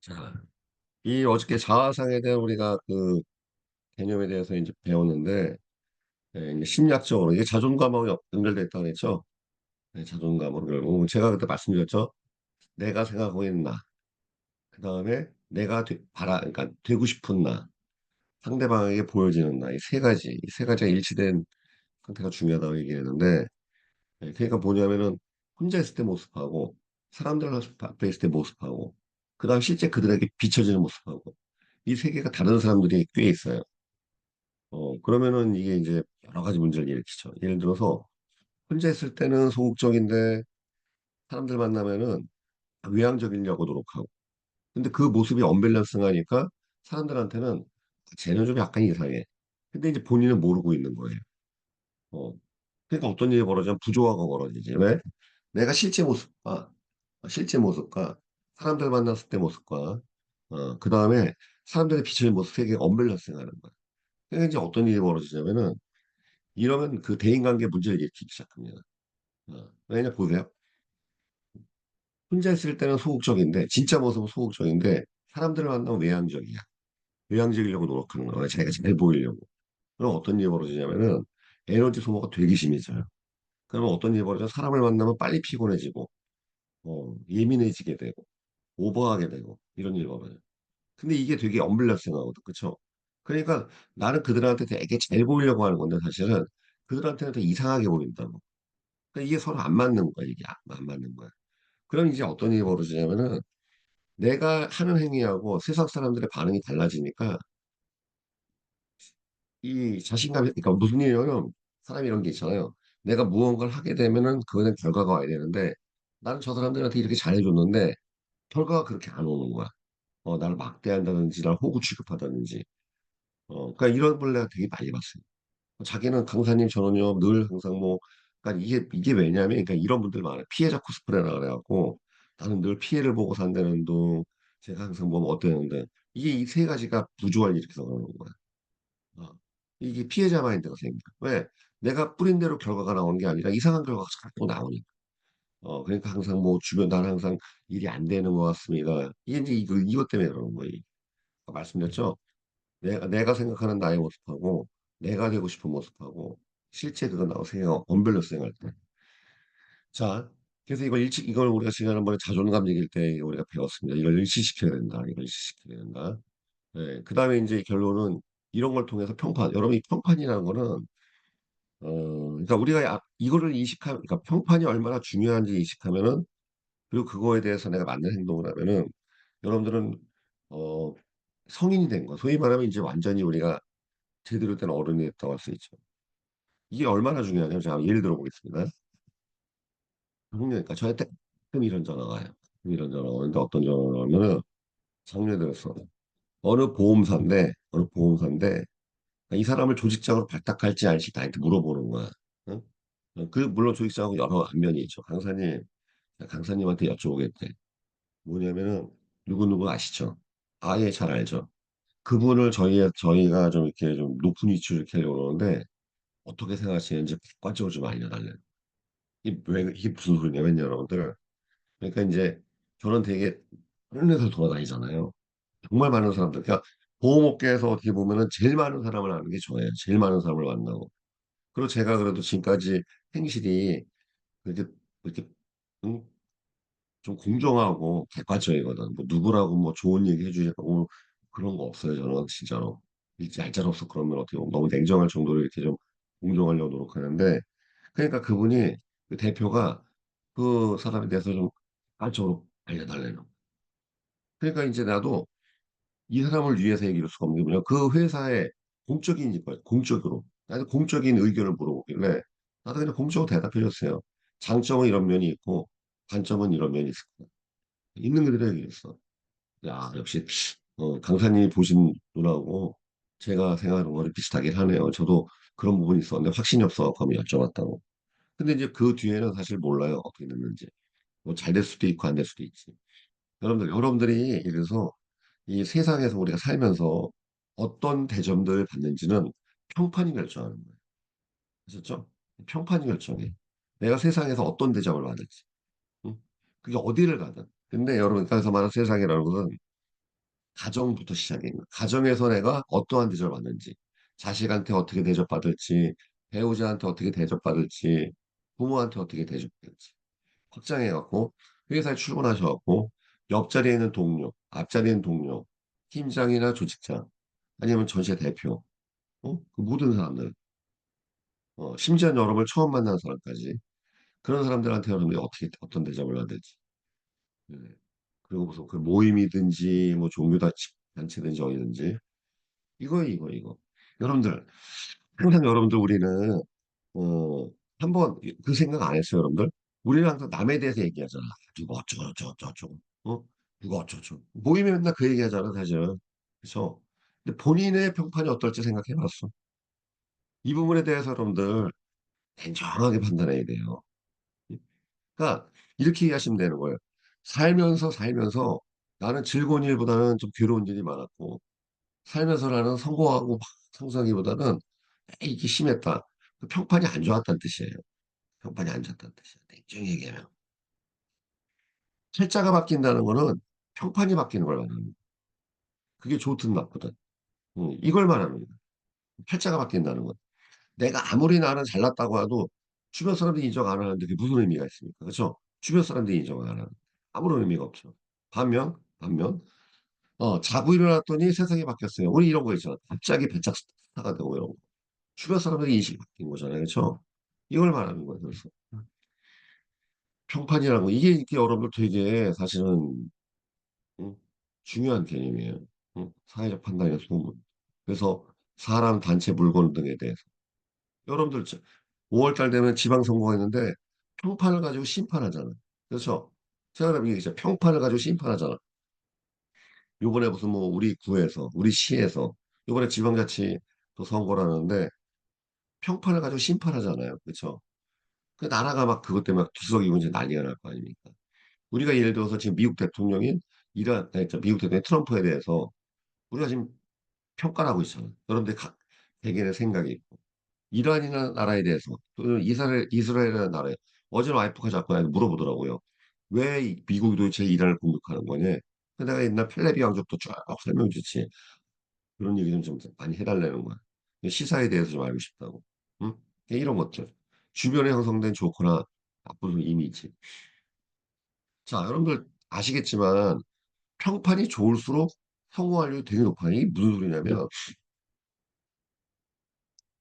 자, 이 어저께 자아상에 대한 우리가 그 개념에 대해서 이제 배웠는데, 이제 심리학적으로 이게 자존감하고 연결돼 있다고 했죠. 네, 자존감으로 결국 제가 그때 말씀드렸죠. 내가 생각하고 있는 나, 그 다음에 내가 그러니까 되고 싶은 나, 상대방에게 보여지는 나, 이 세 가지, 이 세 가지가 일치된 상태가 중요하다고 얘기했는데, 그러니까 뭐냐면은 혼자 있을 때 모습하고, 사람들 앞에 있을 때 모습하고, 그 다음 실제 그들에게 비춰지는 모습하고, 이 세 개가 다른 사람들이 꽤 있어요. 그러면은 이게 이제 여러 가지 문제를 일으키죠. 예를 들어서 혼자 있을 때는 소극적인데 사람들 만나면은 외향적이려고 노력하고. 근데 그 모습이 언밸런스하니까 사람들한테는 쟤는 좀 약간 이상해. 근데 이제 본인은 모르고 있는 거예요. 어. 그러니까 어떤 일이 벌어지면 부조화가 벌어지지. 왜? 내가 실제 모습과 사람들 만났을 때 모습과 그 다음에 사람들의 비춰진 모습 세 개가 언밸런스가 하는 거야. 그러니까 이제 어떤 일이 벌어지냐면은 이러면 그 대인관계 문제를 일으키기 시작합니다. 왜냐 보세요. 혼자 있을 때는 소극적인데 진짜 모습은 소극적인데 사람들을 만나면 외향적이야. 외향적이려고 노력하는 거야. 자기가 잘 보이려고. 그럼 어떤 일이 벌어지냐면은 에너지 소모가 되게 심해져요. 그러면 어떤 일이 벌어져? 사람을 만나면 빨리 피곤해지고 예민해지게 되고 오버하게 되고 이런 일이 벌어져요. 근데 이게 되게 언밸런스하거든. 그쵸? 그러니까 나는 그들한테 되게 잘 보이려고 하는 건데 사실은 그들한테는 더 이상하게 보인다고. 그러니까 이게 서로 안 맞는 거야. 이게 안 맞는 거야. 그럼 이제 어떤 일이 벌어지냐면은 내가 하는 행위하고 세상 사람들의 반응이 달라지니까 이 자신감이 그러니까 무슨 일이냐면 사람이 이런 게 있잖아요. 내가 무언가를 하게 되면은 그거는 결과가 와야 되는데 나는 저 사람들한테 이렇게 잘해줬는데 결과가 그렇게 안 오는 거야. 나를 막대한다든지 나를 호구 취급하다든지. 그러니까 이런 걸 내가 되게 많이 봤어요. 자기는 강사님 저는요 늘 항상 뭐 그러니까 이게 왜냐면 그러니까 이런 분들 많아요. 피해자 코스프레라 그래갖고 나는 늘 피해를 보고 산다는 둥 제가 항상 뭐 어땠는데 이게 이 세 가지가 부조화를 일으켜서 그러는 거야. 어. 이게 피해자 마인드가 생겨. 왜? 내가 뿌린 대로 결과가 나오는 게 아니라 이상한 결과가 자꾸 나오니까. 그러니까 항상 뭐 주변 나는 항상 일이 안 되는 것 같습니다. 이게 이제 이것 때문에 그러는 거예요. 아까 말씀드렸죠? 내가 생각하는 나의 모습하고 내가 되고 싶은 모습하고 실제 그거 나고 생각 언밸런스 생활 때. 자, 그래서 이걸 우리가 지난번에 자존감 얘기할 때 우리가 배웠습니다. 이걸 일치시켜야 된다. 이걸 일치시켜야 된다. 네, 그다음에 이제 결론은 이런 걸 통해서 평판. 여러분 이 평판이라는 거는 그러니까 우리가 이거를 그러니까 평판이 얼마나 중요한지 인식하면은 그리고 그거에 대해서 내가 맞는 행동을 하면은 여러분들은 어, 성인이 된 거. 소위 말하면 이제 완전히 우리가 제대로 된 어른이 됐다고 할 수 있죠. 이게 얼마나 중요하냐면 제가 예를 들어 보겠습니다. 그러니까 저한테 가끔 이런 전화가 와요. 이런 전화가 오는데 어떤 전화가 오면은 작년에 들었어. 어느 보험사인데 이 사람을 조직장으로 발탁할지 알지 나한테 물어보는 거야. 응? 물론 조직장하고 여러 안면이 있죠. 강사님한테 여쭤보겠대. 뭐냐면은 누구누구 아시죠? 아예 잘 알죠. 그분을 저희가 좀 이렇게 좀 높은 위치로 이렇게 하려고 그러는데 어떻게 생각하시는지 객관적으로 좀 알려달래요. 이게 무슨 소리냐면 여러분들. 그러니까 이제 저는 되게 다른 회사를 돌아다니잖아요. 정말 많은 사람들. 그러니까 보험업계에서 어떻게 보면은 제일 많은 사람을 아는 게 저예요. 제일 많은 사람을 만나고. 그리고 제가 그래도 지금까지 행실이 그렇게 응? 좀 공정하고 객관적이거든. 뭐 누구라고 뭐 좋은 얘기 해주고 그런 거 없어요. 저는 진짜로. 일지 알짜로서 그러면 어떻게 보면 너무 냉정할 정도로 이렇게 좀 공정하려고 노력하는데 그러니까 그분이 그 대표가 그 사람에 대해서 좀 객관적으로 알려달래요. 그러니까 이제 나도 이 사람을 위해서 얘기할 수가 없는 게 뭐냐. 그 회사의 공적인 이거예요. 공적으로. 나는 공적인 의견을 물어보길래 나도 그냥 공적으로 대답해 줬어요. 장점은 이런 면이 있고 단점은 이런 면이 있을 거야. 있는 그대로 얘기했어. 야, 역시 강사님이 보신 누나하고 제가 생각하는 거를 비슷하긴 하네요. 저도 그런 부분이 있었는데 확신이 없어서 한번 여쭤봤다고. 근데 이제 그 뒤에는 사실 몰라요. 어떻게 됐는지. 뭐 잘 될 수도 있고 안 될 수도 있지. 여러분들이 이래서 이 세상에서 우리가 살면서 어떤 대접들을 받는지는 평판이 결정하는 거예요. 아셨죠? 평판이 결정해. 내가 세상에서 어떤 대접을 받을지. 응? 그게 어디를 가든. 근데 여러분, 그래서 말하는 세상이라는 것은 가정부터 시작인 거야. 가정에서 내가 어떠한 대접을 받는지, 자식한테 어떻게 대접받을지, 배우자한테 어떻게 대접받을지, 부모한테 어떻게 대접받을지. 확장해갖고, 회사에 출근하셔갖고, 옆자리에 있는 동료, 앞자리에 있는 동료, 팀장이나 조직장, 아니면 전체 대표, 그 모든 사람들, 심지어 여러분을 처음 만난 사람까지, 그런 사람들한테 여러분이 어떻게, 어떤 대접을 받야 될지. 네. 그리고 무슨 그 모임이든지, 뭐 단체든지 어디든지, 이거. 여러분들, 항상 여러분들 우리는, 어, 한번 그 생각 안 했어요, 여러분들? 우리는 항상 남에 대해서 얘기하잖아. 누가 어쩌고, 누가 어쩌고. 모임에 맨날 그 얘기하잖아, 사실. 그쵸? 근데 본인의 평판이 어떨지 생각해봤어. 이 부분에 대해서 여러분들 냉정하게 판단해야 돼요. 그러니까 이렇게 이해하시면 되는 거예요. 살면서 나는 즐거운 일보다는 좀 괴로운 일이 많았고, 살면서 나는 성공하고 막 성장하기보다는 이게 심했다. 그 평판이 안 좋았다는 뜻이에요. 평판이 안 좋았다는 뜻이에요. 냉정히 얘기하면. 철자가 바뀐다는 거는 평판이 바뀌는 걸 말하는 거예요. 그게 좋든 나쁘든. 이걸 말하는 거예요. 철자가 바뀐다는 건. 내가 아무리 나는 잘났다고 해도 주변 사람들이 인정 안 하는데 그게 무슨 의미가 있습니까? 그렇죠? 주변 사람들이 인정 안 하는. 아무런 의미가 없죠. 반면, 자고 일어났더니 세상이 바뀌었어요. 우리 이런 거 있잖아. 갑자기 배짝 스타가 되고 이런 거. 주변 사람들이 인식이 바뀐 거잖아요. 그렇죠? 이걸 말하는 거예요. 그래서 평판이라는 거 이게 여러분들 되게 사실은 응? 중요한 개념이에요. 응? 사회적 판단의 소문. 그래서 사람, 단체, 물건 등에 대해서 여러분들 5월달 되면 지방선거가 있는데 평판을 가지고 심판하잖아. 그렇죠? 생각해보면 이게 평판을 가지고 심판하잖아. 요번에 무슨 뭐 우리 구에서 우리 시에서 요번에 지방자치도 선거를 하는데 평판을 가지고 심판하잖아요. 그렇죠? 그 나라가 막 그것 때문에 막 뒤섞이고 이제 난리가 날 거 아닙니까? 우리가 예를 들어서 지금 미국 대통령인 미국 대통령 트럼프에 대해서 우리가 지금 평가를 하고 있잖아요. 여러분들 각 개개인의 생각이 있고. 이란이라는 나라에 대해서 또는 이스라엘이라는 나라에 어제 와이프가 자꾸 나한테 물어보더라고요. 왜 미국이 도대체 이란을 공격하는 거냐? 내가 옛날 플레비 왕족도 쭉 설명 주지. 그런 얘기 좀 많이 해달라는 거야. 시사에 대해서 좀 알고 싶다고. 응? 이런 것들. 주변에 형성된 좋거나 나쁜 이미지. 자, 여러분들 아시겠지만 평판이 좋을수록 성공 확률이 되게 높아요. 이게 무슨 소리냐면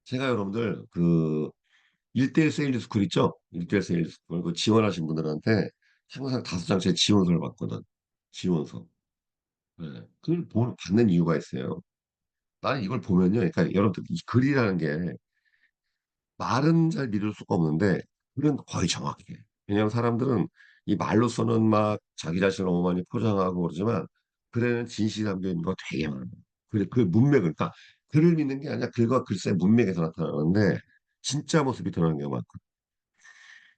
제가 여러분들 그 1대1 세일즈 스쿨 있죠? 1대1 세일즈 스쿨 그 지원하신 분들한테 항상 5장짜리 지원서를 받거든. 지원서. 네. 그걸 받는 이유가 있어요. 나는 이걸 보면요. 그러니까 여러분들 이 글이라는 게 말은 잘 믿을 수가 없는데 글은 거의 정확해. 왜냐하면 사람들은 이 말로서는 막 자기 자신을 너무 많이 포장하고 그러지만 글에는 진실이 담겨 있는 거 되게 많아. 그 문맥을 그러니까 글을 믿는 게 아니라 글과 글쎄의 문맥에서 나타나는데 진짜 모습이 드러나는 경우가 많고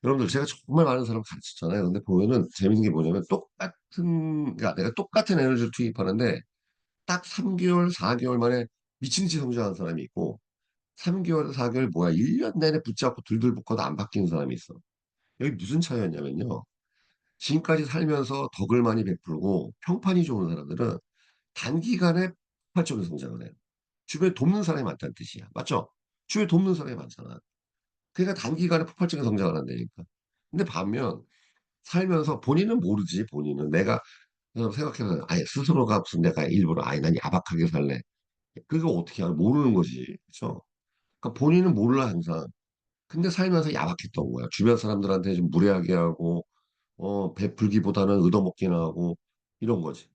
여러분들 제가 정말 많은 사람 가르쳤잖아요. 근데 보면은 재밌는 게 뭐냐면 그러니까 내가 똑같은 에너지를 투입하는데 딱 3개월, 4개월 만에 미친 듯이 성장한 사람이 있고 3개월, 4개월 뭐야 1년 내내 붙잡고 들들 볶아도 안 바뀌는 사람이 있어. 여기 무슨 차이였냐면요. 지금까지 살면서 덕을 많이 베풀고 평판이 좋은 사람들은 단기간에 폭발적인 성장을 해요. 주변에 돕는 사람이 많다는 뜻이야. 맞죠? 주변에 돕는 사람이 많잖아. 그러니까 단기간에 폭발적인 성장을 한다니까. 근데 반면 살면서 본인은 모르지, 본인은. 내가 생각해서 아예 스스로가 무슨 내가 일부러 아예 난 야박하게 살래. 그거 어떻게 알아? 모르는 거지. 그렇죠? 그러니까 본인은 몰라 항상. 근데 살면서 야박했던 거야. 주변 사람들한테 좀 무례하게 하고 베풀기보다는 얻어먹기나 하고 이런 거지.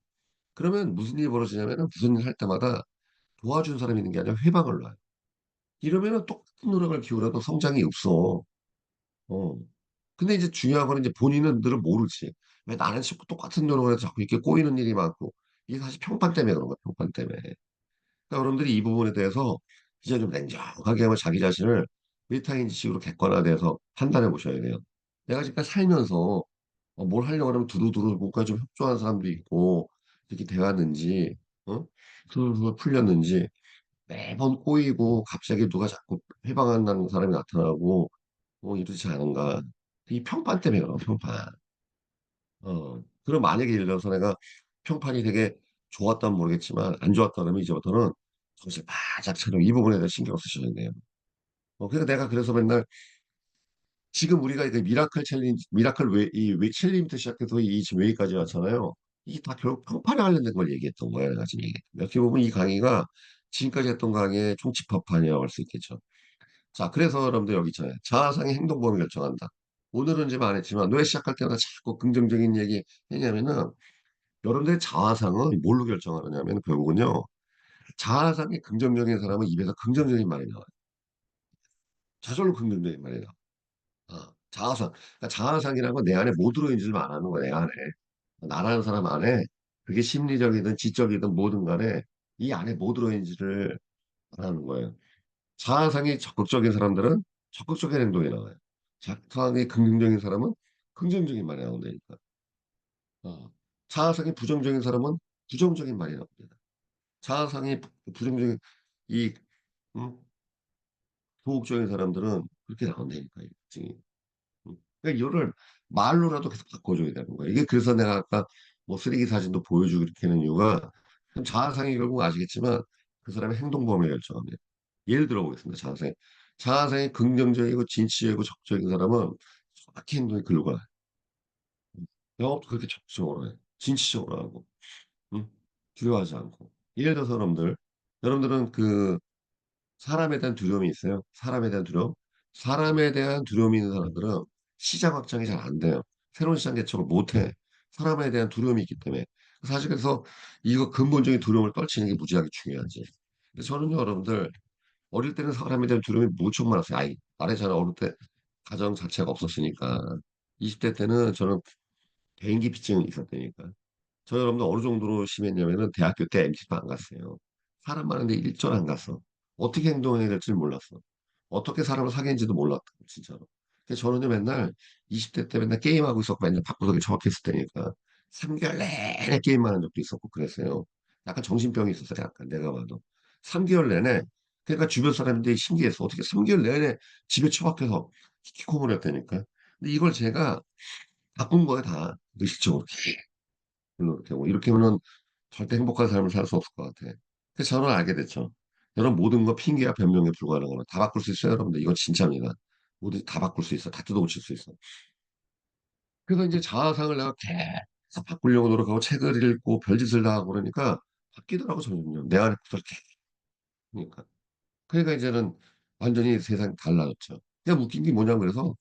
그러면 무슨 일이 벌어지냐면은 무슨 일 할 때마다 도와준 사람이 있는 게 아니라 회방을 놔요. 이러면은 똑같은 노력을 기울여도 성장이 없어. 어. 근데 이제 중요한 거는 이제 본인은 늘은 모르지. 왜 나는 자꾸 똑같은 노력을 해서 자꾸 이렇게 꼬이는 일이 많고 이게 사실 평판 때문에 그런 거야. 평판 때문에. 그러니까 여러분들이 이 부분에 대해서 이제 좀 냉정하게 하면 자기 자신을 메타인지식으로 객관화돼서 판단해 보셔야 돼요. 내가 지금 살면서 뭘 하려고 하면 두루두루 뭔가 좀 협조하는 사람도 있고 이렇게 대왔는지 두루두루 풀렸는지 매번 꼬이고 갑자기 누가 자꾸 해방한다는 사람이 나타나고 이러지 않은가. 이 평판 때문에 그런 평판. 그럼 만약에 예를 들어서 내가 평판이 되게 좋았다면 모르겠지만 안 좋았다 그러면 이제부터는 정신 바짝 차리고 이 부분에 대해 신경 쓰셔야 돼요. 그러니까 내가 그래서 맨날 지금 우리가 그 미라클 챌린지, 미라클 이 챌린지부터 시작해서 이 지금 웨이까지 왔잖아요. 이게 다 결국 평판에 관련된 걸 얘기했던 거예요. 내가 지금 얘기했던. 어떻게 보면 이 강의가 지금까지 했던 강의의 총집합판이라고 할 수 있겠죠. 자, 그래서 여러분들 여기 있잖아요. 자아상의 행동범위 결정한다. 오늘은 지금 안 했지만 왜 시작할 때마다 자꾸 긍정적인 얘기 했냐면은 여러분들의 자아상은 뭘로 결정하느냐면 결국은요. 자아상이 긍정적인 사람은 입에서 긍정적인 말이 나와요. 저절로 긍정적인 말이 나와요. 자아상. 그러니까 자아상이라는 건 내 안에 뭐 들어있는지를 말하는 거야, 내 안에. 나라는 사람 안에 그게 심리적이든 지적이든 뭐든 간에 이 안에 뭐 들어있는지를 말하는 거예요. 자아상이 적극적인 사람들은 적극적인 행동이 나와요. 자아상이 긍정적인 사람은 긍정적인 말이 나온다니까. 어. 자아상이 부정적인 사람은 부정적인 말이 나옵니다. 자아상이 부정적인 이 음, 소극적인 사람들은 그렇게 나온다니까. 이 그러니까 이거를 말로라도 계속 바꿔줘야 되는 거예요. 이게 그래서 내가 아까 뭐 쓰레기 사진도 보여주고 이렇게 하는 이유가 자아상이 결국 아시겠지만 그 사람의 행동 범위를 결정합니다. 예를 들어 보겠습니다. 자아상이. 자아상이 긍정적이고 진취적이고 적극적인 사람은 정확히 행동이 글로 가요. 영업도 그렇게 적극적으로 해. 진취적으로 하고. 응? 두려워하지 않고. 예를 들어서 여러분들은 그 사람에 대한 두려움이 있어요. 사람에 대한 두려움. 사람에 대한 두려움이 있는 사람들은 시장 확장이 잘 안 돼요. 새로운 시장 개척을 못 해. 사람에 대한 두려움이 있기 때문에. 사실 그래서 이거 근본적인 두려움을 떨치는 게 무지하게 중요하지. 근데 저는요, 여러분들, 어릴 때는 사람에 대한 두려움이 무척 많았어요. 말했잖아. 어릴 때 가정 자체가 없었으니까. 20대 때는 저는 개인기 피증이 있었다니까. 저 여러분들 어느 정도로 심했냐면은 대학교 때 MT도 안 갔어요. 사람 많은데 일절 안 갔어. 어떻게 행동해야 될지 몰랐어. 어떻게 사람을 사귀는지도 몰랐고 진짜로. 그래서 저는요 맨날 20대 때 맨날 게임하고 있었고 맨날 방구석에 처박혔을 때니까 3개월 내내 게임만 한 적도 있었고 그랬어요. 약간 정신병이 있었어요. 약간 내가 봐도. 3개월 내내 그러니까 주변 사람들이 신기했어. 어떻게 3개월 내내 집에 처박혀서 히키코모를 했다니까. 근데 이걸 제가 바꾼 거예요 다. 의식적으로. 이렇게 하고 이렇게 하면은 절대 행복한 삶을 살 수 없을 것 같아. 그래서 저는 알게 됐죠. 여러분 모든 거 핑계와 변명에 불과한 거는 다 바꿀 수 있어요, 여러분들. 이건 진짜입니다. 모두 다 바꿀 수 있어. 다 뜯어고칠 수 있어. 그래서 이제 자아상을 내가 계속 바꾸려고 노력하고 책을 읽고 별짓을 다 하고 그러니까 바뀌더라고 점점요. 내 안에 그렇게 그러니까. 그러니까 이제는 완전히 세상이 달라졌죠. 그냥 웃긴 게 뭐냐면 그래서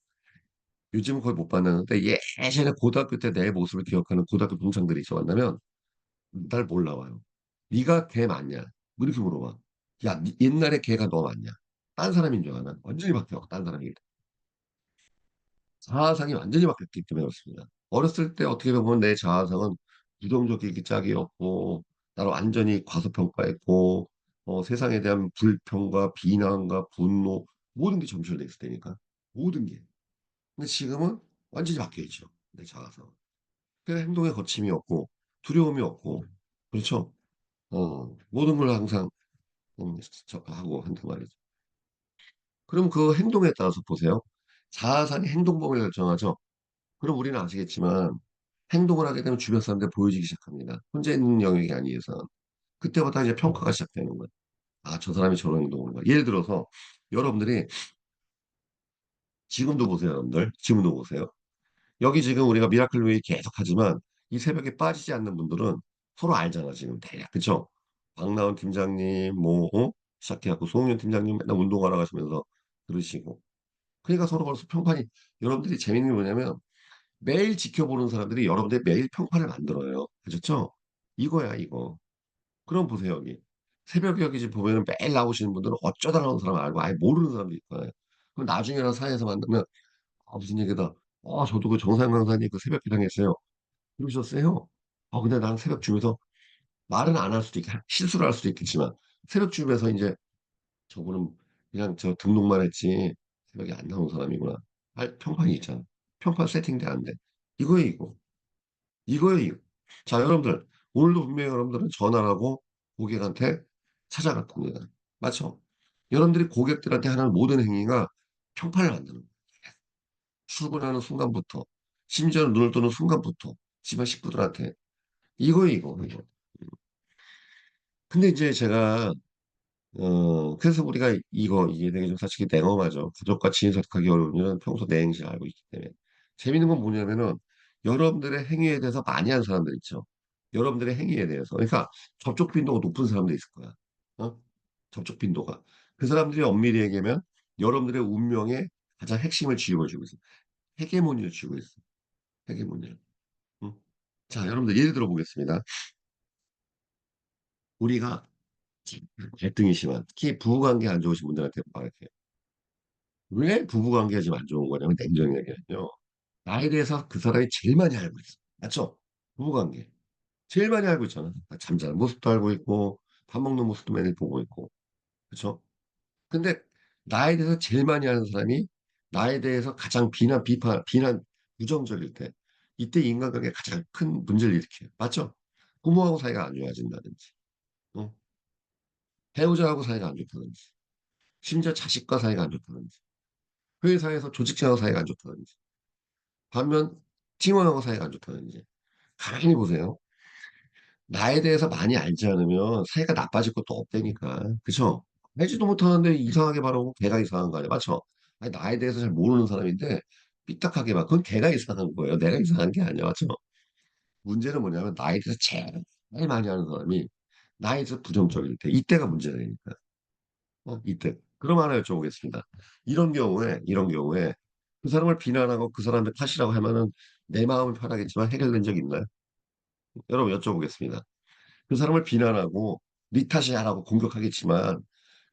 요즘은 거의 못 만나는데 예전에 고등학교 때 내 모습을 기억하는 고등학교 동창들이 있어 만나면 날 몰라와요. 네가 걔 맞냐? 뭐 이렇게 물어봐. 야, 옛날에 걔가 너 맞냐? 딴 사람인 줄 아나? 완전히 바뀌어. 딴 사람이. 자아상이 완전히 바뀌었기 때문에 그렇습니다. 어렸을 때 어떻게 보면 내 자아상은 부정적이기 짝이었고, 나를 완전히 과소평가했고, 세상에 대한 불평과 비난과 분노, 모든 게 점철돼 있을 때니까. 모든 게. 근데 지금은 완전히 바뀌어 있죠. 내 자아상. 그래서 행동에 거침이 없고, 두려움이 없고, 그렇죠? 모든 걸 항상 하고 한단 말이죠. 그럼 그 행동에 따라서 보세요. 자아상이 행동 범위를 결정하죠. 그럼 우리는 아시겠지만 행동을 하게 되면 주변 사람들 보여지기 시작합니다. 혼자 있는 영역이 아닌 이상. 그때부터 이제 평가가 시작되는 거예요. 아, 저 사람이 저런 행동을 하는 거야. 예를 들어서 여러분들이 지금도 보세요, 여러분들. 지금도 보세요. 여기 지금 우리가 미라클 웨이 계속 하지만 이 새벽에 빠지지 않는 분들은 서로 알잖아, 지금 대략. 그쵸? 박나원 팀장님, 시작해갖고 송영 팀장님 맨날 운동하러 가시면서 들으시고. 그러니까 서로 벌써 평판이, 여러분들이 재밌는 게 뭐냐면 매일 지켜보는 사람들이 여러분들의 매일 평판을 만들어요. 아셨죠? 이거야, 이거. 그럼 보세요, 여기. 새벽에 여기 지금 보면은 매일 나오시는 분들은 어쩌다 나오는 사람 알고 아예 모르는 사람도 있을 거예요. 그럼 나중에는 사회에서 만나면, 무슨 얘기다. 저도 그 정상 강사님 그 새벽 기상했어요. 그러셨어요? 근데 난 새벽 줌에서 말은 안 할 수도 실수를 할 수도 있겠지만, 새벽 줌에서 이제 저분은 그냥 저 등록만 했지, 새벽에 안 나온 사람이구나. 평판이 있잖아. 평판 세팅돼 안 돼. 이거예요, 이거. 이거예요, 이거. 자, 여러분들. 오늘도 분명히 여러분들은 전화를 하고 고객한테 찾아갈 겁니다. 맞죠? 여러분들이 고객들한테 하는 모든 행위가 평판을 만드는 거예요. 출근하는 순간부터, 심지어 눈을 뜨는 순간부터, 집안 식구들한테. 이거예요, 이거. 이거. 근데 이제 제가 그래서 우리가 이게 되게 좀 솔직히 냉엄하죠. 가족과 지인 설득하기 어려운 이유는 평소 내 행실을 알고 있기 때문에. 재밌는 건 뭐냐면은 여러분들의 행위에 대해서 많이 하는 사람들 있죠. 여러분들의 행위에 대해서. 그러니까 접촉 빈도가 높은 사람도 있을 거야. 어? 접촉 빈도가. 그 사람들이 엄밀히 얘기하면 여러분들의 운명의 가장 핵심을 쥐고 있어. 헤게모니를 쥐고 있어. 헤게모니를. 응? 자, 여러분들 예를 들어 보겠습니다. 우리가 갈등이 심한, 특히 부부관계 안 좋으신 분들한테 말할게요. 왜 부부관계가 지금 안 좋은 거냐면 냉정히 얘기하면요. 나에 대해서 그 사람이 제일 많이 알고 있어. 맞죠? 부부관계. 제일 많이 알고 있잖아. 잠자는 모습도 알고 있고, 밥 먹는 모습도 매일 보고 있고. 그렇죠? 근데 나에 대해서 제일 많이 아는 사람이 나에 대해서 가장 비난, 부정적일 때, 이때 인간관계에 가장 큰 문제를 일으켜요. 맞죠? 부모하고 사이가 안 좋아진다든지, 어? 배우자하고 사이가 안 좋다든지, 심지어 자식과 사이가 안 좋다든지, 회사에서 조직자하고 사이가 안 좋다든지, 반면 팀원하고 사이가 안 좋다든지. 가만히 보세요. 나에 대해서 많이 알지 않으면 사이가 나빠질 것도 없다니까. 그쵸? 알지도 못하는데 이상하게 말하고 걔가 이상한 거 아니야. 맞죠? 아니, 나에 대해서 잘 모르는 사람인데 삐딱하게 막 그건 걔가 이상한 거예요. 내가 이상한 게 아니야. 맞죠? 문제는 뭐냐면 나에 대해서 제일 많이 아는 사람이 나에 대해서 부정적일 때 이때가 문제가 되니까. 이때. 그럼 하나 여쭤보겠습니다. 이런 경우에 그 사람을 비난하고 그 사람의 탓이라고 하면은 내 마음은 편하겠지만 해결된 적 있나요? 여러분 여쭤보겠습니다. 그 사람을 비난하고 네 탓이야라고 공격하겠지만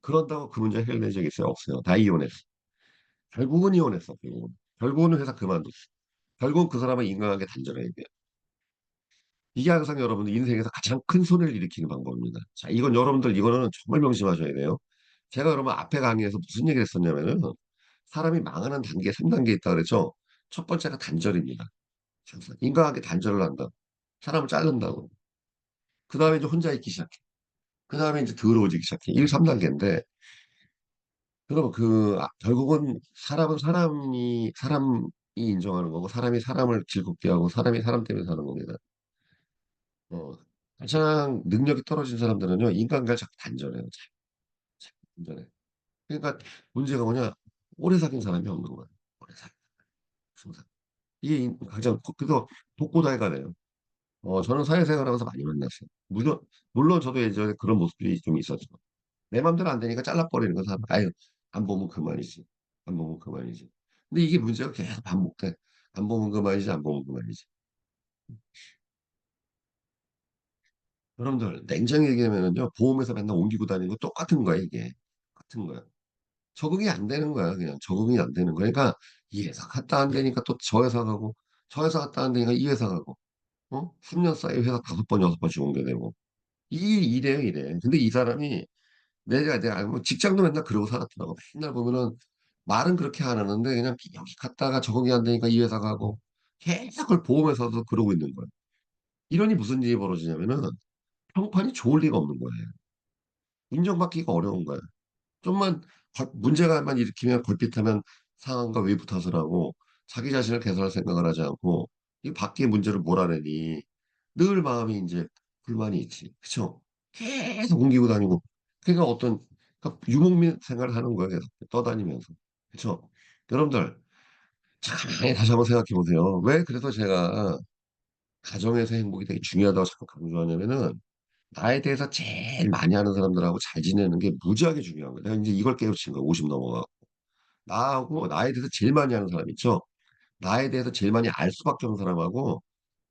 그런다고 그 문제 해결된 적이 있어요? 없어요. 다 이혼했어. 결국은 이혼했어. 결국은 회사 그만뒀어. 결국은 그 사람은 인간관계 단절해야 돼요. 이게 항상 여러분들 인생에서 가장 큰 손해를 일으키는 방법입니다. 자, 여러분들 이거는 정말 명심하셔야 돼요. 제가 그러면 앞에 강의에서 무슨 얘기를 했었냐면은 사람이 망하는 단계 3단계 있다 그랬죠. 첫 번째가 단절입니다. 인간관계 단절을 한다. 사람을 자른다고. 그 다음에 이제 혼자 있기 시작해. 그 다음에 이제 더러워지기 시작해. 이게 3단계인데 그럼 결국은 사람이 인정하는 거고 사람이 사람을 즐겁게 하고 사람이 사람 때문에 사는 겁니다. 어, 가장 능력이 떨어진 사람들은요 인간관계를 자꾸 단절해요. 자꾸 단절해. 그러니까 문제가 뭐냐? 오래 사귄 사람이 없는 거야. 오래 사귄 사람. 이게 가장 그래서 독고다이가 돼요. 저는 사회생활하면서 많이 만났어요. 물론 저도 예전에 그런 모습들이 좀 있었죠. 내 맘대로 안 되니까 잘라버리는 거 사람. 아유, 안 보면 그만이지. 안 보면 그만이지. 근데 이게 문제가 계속 반복돼. 안 보면 그만이지, 안 보면 그만이지. 여러분들, 냉정히 얘기하면요, 보험회사 맨날 옮기고 다니는 거 똑같은 거야, 이게. 같은 거야. 적응이 안 되는 거야, 그냥. 적응이 안 되는 거야. 그러니까, 이 회사 갔다 안 되니까 또 저 회사 가고, 저 회사 갔다 안 되니까 이 회사 가고, 10년 사이에 회사 5번, 6번씩 옮겨야 되고. 이래요, 이래. 근데 이 사람이 내가 알고 직장도 맨날 그러고 살았더라고. 맨날 보면은 말은 그렇게 안 하는데 그냥 여기 갔다가 적응이 안 되니까 이 회사 가고 계속 그걸 보험회사도 그러고 있는 거예요. 이러니 무슨 일이 벌어지냐면은 평판이 좋을 리가 없는 거예요. 인정받기가 어려운 거예요. 좀만 문제가만 일으키면 걸핏하면 상황과 외부 탓을 하고 자기 자신을 개선할 생각을 하지 않고 이 밖의 문제를 몰아내니 늘 마음이 이제 불만이 있지. 그쵸? 계속 옮기고 다니고. 그러니까 그러니까 유목민 생활을 하는 거예요. 계속 떠다니면서. 그쵸? 여러분들, 참, 다시 한번 생각해 보세요. 왜 그래서 제가 가정에서 행복이 되게 중요하다고 자꾸 강조하냐면은 나에 대해서 제일 많이 아는 사람들하고 잘 지내는 게 무지하게 중요한 거예요. 내가 이제 이걸 깨우친 거예요. 50 넘어가. 나하고 나에 대해서 제일 많이 아는 사람 있죠? 나에 대해서 제일 많이 알 수밖에 없는 사람하고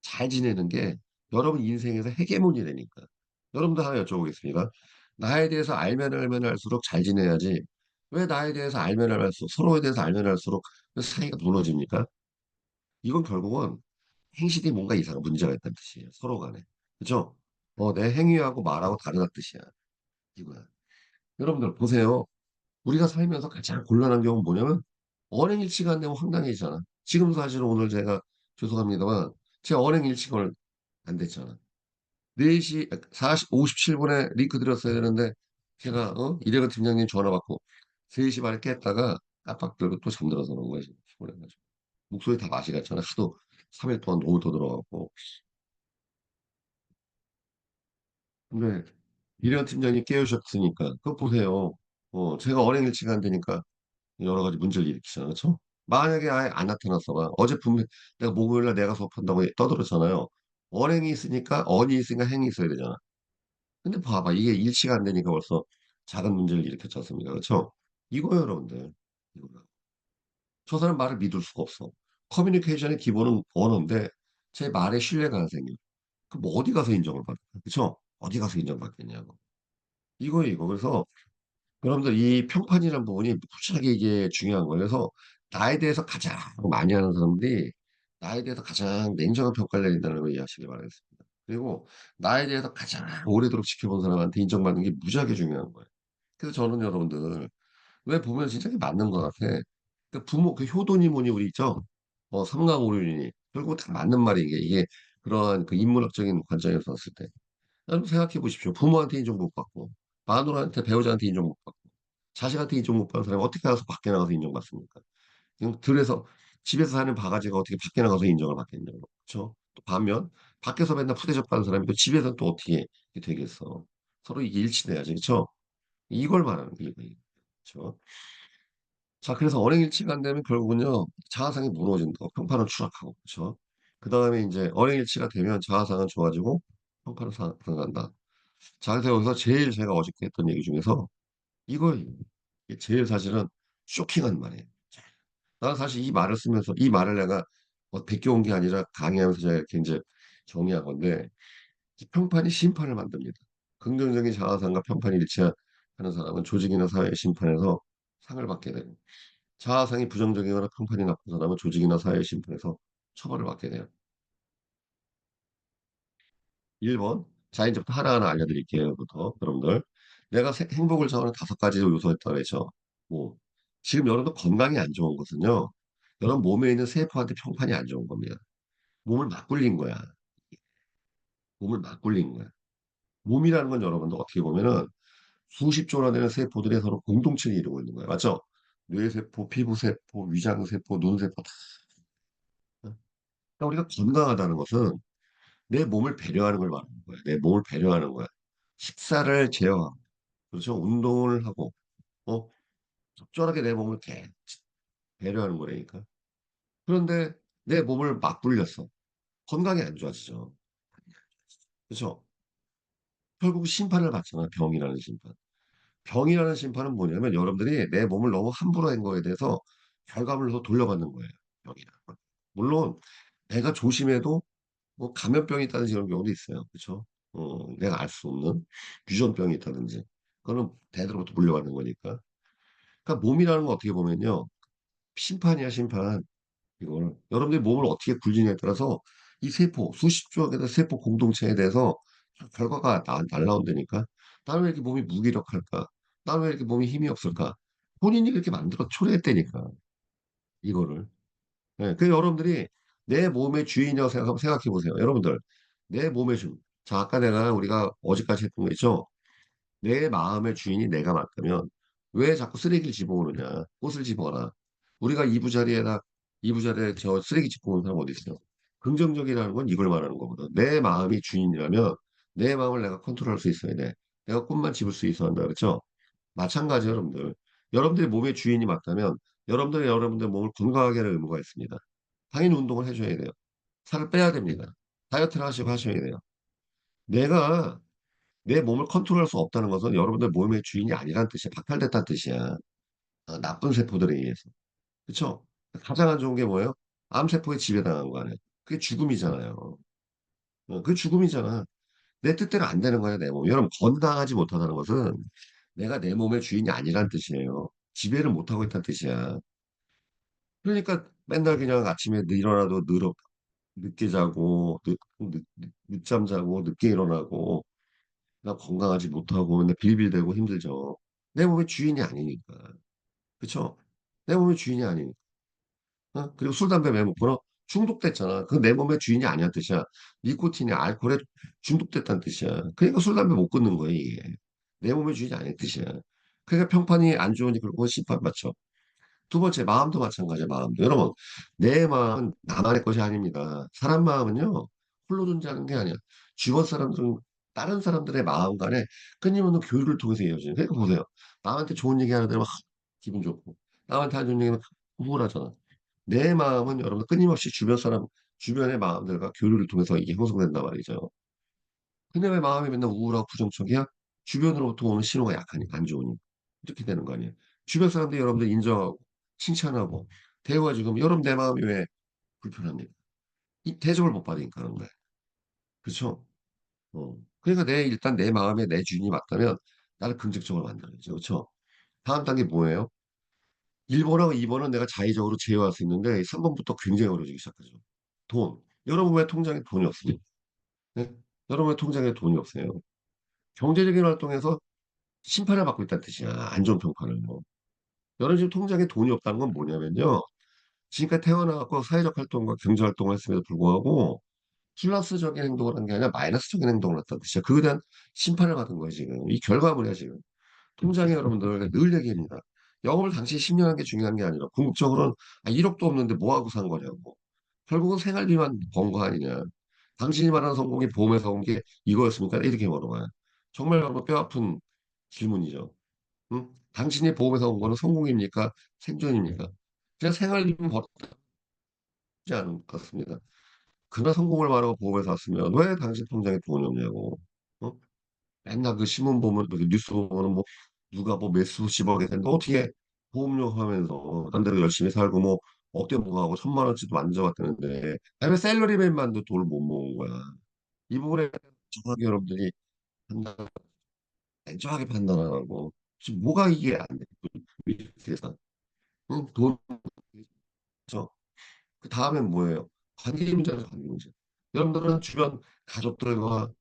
잘 지내는 게 여러분 인생에서 헤게모니 되니까. 여러분도 하나 여쭤보겠습니다. 나에 대해서 알면 알수록 잘 지내야지. 왜 나에 대해서 알면 알수록, 서로에 대해서 알면 알수록 왜 사이가 무너집니까? 이건 결국은 행실이 뭔가 이상한 문제가 있다는 뜻이에요. 서로 간에. 그죠? 내 행위하고 말하고 다르다는 뜻이야. 이거야. 여러분들 보세요. 우리가 살면서 가장 곤란한 경우는 뭐냐면 언행일치가 안 되면 황당해지잖아. 지금 사실 오늘 제가 죄송합니다만 제 언행일치가 안 됐잖아. 4시 57분에 링크 드렸어야 되는데 제가 이래가 팀장님 전화 받고 3시 반에 깼다가 깜빡 들고 또 잠들어서 그런 거지. 피곤해가지고. 목소리 다 맛이 갔잖아. 하도 3일 동안 너무 더 들어가고. 근데 이런 팀장님 깨우셨으니까 그거 보세요. 제가 언행일치가 안 되니까 여러 가지 문제를 일으키잖아요. 그렇죠? 만약에 아예 안 나타났어 봐. 어제 분명 내가 목요일날 내가 수업한다고 떠들었잖아요. 언행이 있으니까 언이 있으니까 행이 있어야 되잖아. 근데 봐봐 이게 일치가 안 되니까 벌써 작은 문제를 일으켰지 않습니까? 그렇죠? 이거예요, 여러분들. 이거야. 저 사람 말을 믿을 수가 없어. 커뮤니케이션의 기본은 언어인데 제 말에 신뢰가 안 생겨. 그럼 뭐 어디 가서 인정을 받을까? 그쵸? 어디 가서 인정받겠냐고. 이거예요, 이거. 그래서 여러분들 이 평판이라는 부분이 무지하게 이게 중요한 거예요. 그래서 나에 대해서 가장 많이 하는 사람들이 나에 대해서 가장 냉정한 평가를 내린다는 걸 이해하시길 바라겠습니다. 그리고 나에 대해서 가장 오래도록 지켜본 사람한테 인정받는 게 무지하게 중요한 거예요. 그래서 저는 여러분들 왜 보면 진짜 그게 맞는 것 같아. 그 부모 그 효도니 뭐니 우리 있죠? 삼강오륜이니 결국 다 맞는 말인 게 이게 그러한 그 인문학적인 관점에서 봤을 때 여러분 생각해 보십시오. 부모한테 인정 못 받고 마누라한테 배우자한테 인정 못 받고 자식한테 인정 못 받는 사람이 어떻게 가서 밖에 나가서 인정받습니까? 그냥 들에서 집에서 사는 바가지가 어떻게 밖에 나가서 인정을 받겠냐고. 그렇죠? 또 반면 밖에서 맨날 푸대접 하는 사람이 또 집에서는 또 어떻게 되겠어. 서로 이게 일치돼야지. 그렇죠? 이걸 말하는 거예요. 그렇죠? 자, 그래서 언행일치가 안 되면 결국은요, 자아상이 무너진다. 평판은 추락하고, 그렇죠? 그 다음에 이제 언행일치가 되면 자아상은 좋아지고 평판은 상한다. 자, 그래서 여기서 제일 제가 어저께 했던 얘기 중에서 이거예요. 이게 제일 사실은 쇼킹한 말이에요. 나는 사실 이 말을 쓰면서 이 말을 내가 베껴온 게 아니라 강의하면서 제가 이렇게 이제 정리한 건데 이 평판이 심판을 만듭니다. 긍정적인 자아상과 평판이 일치하는 사람은 조직이나 사회의 심판에서 상을 받게 되고 자아상이 부정적이거나 평판이 나쁜 사람은 조직이나 사회의 심판에서 처벌을 받게 돼요. 1번. 자, 이제부터 하나하나 알려드릴게요. 부터 여러분들. 내가 행복을 정하는 5가지 요소였다고 그랬죠. 뭐, 지금 여러분들 건강이 안 좋은 것은요. 여러분 몸에 있는 세포한테 평판이 안 좋은 겁니다. 몸을 막 굴린 거야. 몸을 막 굴린 거야. 몸이라는 건 여러분들 어떻게 보면은 수십 조나 되는 세포들이 서로 공동체를 이루고 있는 거예요. 맞죠? 뇌세포, 피부세포, 위장세포, 눈세포 다. 그러니까 우리가 건강하다는 것은 내 몸을 배려하는 걸 말하는 거야. 내 몸을 배려하는 거야. 식사를 제어하고, 그렇죠? 운동을 하고, 어? 적절하게 내 몸을 배려하는 거라니까. 그런데 내 몸을 막 굴렸어. 건강이 안 좋아지죠. 그렇죠? 결국 심판을 받잖아. 병이라는 심판. 병이라는 심판은 뭐냐면 여러분들이 내 몸을 너무 함부로 한 거에 대해서 결과물로 돌려받는 거예요. 병이라는 건. 물론 내가 조심해도 뭐 감염병이 있다든지 이런 경우도 있어요. 그렇죠? 내가 알 수 없는 유전병이 있다든지. 그거는 대대로부터 물려받는 거니까. 그러니까 몸이라는 건 어떻게 보면요. 심판이야, 심판. 이거는. 여러분들이 몸을 어떻게 굴리냐에 따라서 이 세포, 수십 조개의 세포 공동체에 대해서 결과가 날라온다니까. 나는 왜 이렇게 몸이 무기력할까? 나는 왜 이렇게 몸이 힘이 없을까? 본인이 그렇게 만들어 초래했다니까. 이거를. 네, 그 여러분들이 내 몸의 주인이라고 생각해 보세요. 여러분들, 내 몸의 주인. 자, 아까 우리가 어제까지 했던 거 있죠? 내 마음의 주인이 내가 맞다면 왜 자꾸 쓰레기를 집어오느냐? 꽃을 집어라. 우리가 이부자리에 저 쓰레기 집어오는 사람 어디 있어요? 긍정적이라는 건 이걸 말하는 거거든. 내 마음이 주인이라면 내 마음을 내가 컨트롤할 수 있어야 돼. 내가 꽃만 집을 수 있어야 한다. 그렇죠? 마찬가지 여러분들. 여러분들의 몸의 주인이 맞다면 여러분들의 몸을 건강하게 하는 의무가 있습니다. 당연히 운동을 해줘야 돼요. 살을 빼야 됩니다. 다이어트를 하시고 하셔야 돼요. 내가 내 몸을 컨트롤할 수 없다는 것은 여러분들 몸의 주인이 아니란 뜻이야. 박탈됐다는 뜻이야. 나쁜 세포들에 의해서. 그쵸? 가장 안 좋은 게 뭐예요? 암세포에 지배당한 거 아니에요. 그게 죽음이잖아요. 그게 죽음이잖아. 내 뜻대로 안 되는 거야, 내 몸. 여러분, 건강하지 못하다는 것은 내가 내 몸의 주인이 아니란 뜻이에요. 지배를 못하고 있다는 뜻이야. 그러니까 맨날 그냥 아침에 일어나도 늦게 자고, 늦잠 자고, 늦게 일어나고, 나 건강하지 못하고 맨날 빌빌대고 힘들죠. 내 몸의 주인이 아니니까. 그쵸? 내 몸의 주인이 아니니까. 그리고 술, 담배 매먹고는 중독됐잖아. 그 내 몸의 주인이 아니란 뜻이야. 니코틴이 알코올에 중독됐다는 뜻이야. 그러니까 술, 담배 못 끊는 거야, 이게. 내 몸의 주인이 아닌 뜻이야. 그러니까 평판이 안 좋으니 결국은 심판받죠. 두 번째, 마음도 마찬가지야, 마음도. 여러분, 내 마음은 나만의 것이 아닙니다. 사람 마음은요, 홀로 존재하는 게 아니야. 주변 사람들은 다른 사람들의 마음 간에 끊임없는 교류를 통해서 이어지는. 그러니까 보세요. 남한테 좋은 얘기 하는 데는 막 기분 좋고, 남한테 안 좋은 얘기는 우울하잖아. 내 마음은 여러분 끊임없이 주변의 마음들과 교류를 통해서 이게 형성된단 말이죠. 근데 왜 마음이 맨날 우울하고 부정적이야? 주변으로부터 오는 신호가 약하니까, 안 좋으니까. 이렇게 되는 거 아니에요. 주변 사람들이 여러분들 인정하고, 칭찬하고, 대우가 지금, 여러분 내 마음이 왜 불편합니까? 이 대접을 못 받으니까 그런 거예요. 그렇죠? 그러니까 일단 내 마음에 내 주인이 맞다면 나를 긍정적으로 만들어야죠. 그렇죠? 다음 단계 뭐예요? 1번하고 2번은 내가 자의적으로 제어할 수 있는데 3번부터 굉장히 어려워지기 시작하죠. 돈. 여러분 왜 통장에 돈이 없습니까? 네? 여러분 왜 통장에 돈이 없어요? 경제적인 활동에서 심판을 받고 있다는 뜻이야. 안 좋은 평판을. 여러분 지금 통장에 돈이 없다는 건 뭐냐면요. 지금까지 태어나갖고 사회적 활동과 경제 활동을 했음에도 불구하고 플러스적인 행동을 한 게 아니라 마이너스적인 행동을 했다는 뜻이야. 그에 대한 심판을 받은 거예요, 지금. 이 결과물이야, 지금. 통장에 여러분들 늘 얘기합니다. 영업을 당시 10년 한 게 중요한 게 아니라 궁극적으로는 1억도 없는데 뭐 하고 산 거냐고. 결국은 생활비만 번 거 아니냐. 당신이 말하는 성공이 보험에서 온 게 이거였습니까? 이렇게 물어봐요. 정말 여러분 뼈아픈 질문이죠. 응? 당신이 보험에서 온 거는 성공입니까? 생존입니까? 그냥 생활비만 벌었지 않은 것 같습니다. 그나 성공을 말하고 보험에서 왔으면 왜 당신 통장에 돈이 없냐고. 어? 맨날 그 신문 보면 그 뉴스 보면 뭐 누가 뭐 몇 수십억에 된다 어떻게 보험료 하면서 딴 데로 열심히 살고 뭐 억대 뭐하고 1,000만 원치도 만져봤다는데 아니 왜 셀러리맨만도 돈을 못 모은 거야. 이 부분에 정확히 여러분들이 판단, 냉정하게 판단하고 지금 뭐가 이게 안 돼? 세상 응? 돈 그렇죠? 그 다음엔 뭐예요? 관계 문제죠, 관계 문제. 여러분들은 주변 가족들과